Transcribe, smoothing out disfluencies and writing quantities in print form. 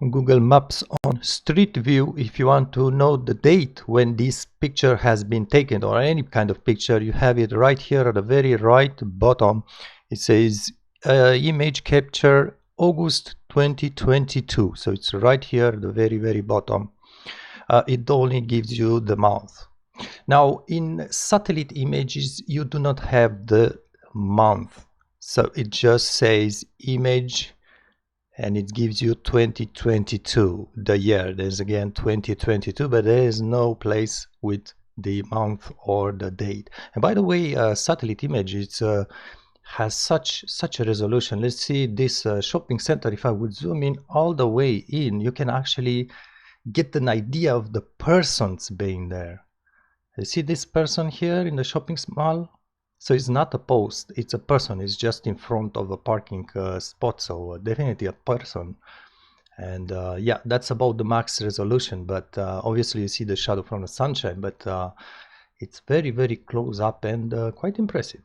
Google Maps on Street View. If you want to know the date when this picture has been taken, or any kind of picture, you have it right here at the very right bottom. It says image capture August 2022. So it's right here at the very bottom. It only gives you the month. Now in satellite images you do not have the month, so it just says image and it gives you 2022, the year. There's again 2022, but there is no place with the month or the date. And by the way, satellite image, has such a resolution. Let's see this shopping center. If I would zoom in all the way in, you can actually get an idea of the persons being there. You see this person here in the shopping mall? So it's not a post, it's a person. It's just in front of a parking spot, so definitely a person. And yeah, that's about the max resolution, but obviously you see the shadow from the sunshine, but it's very close up and quite impressive.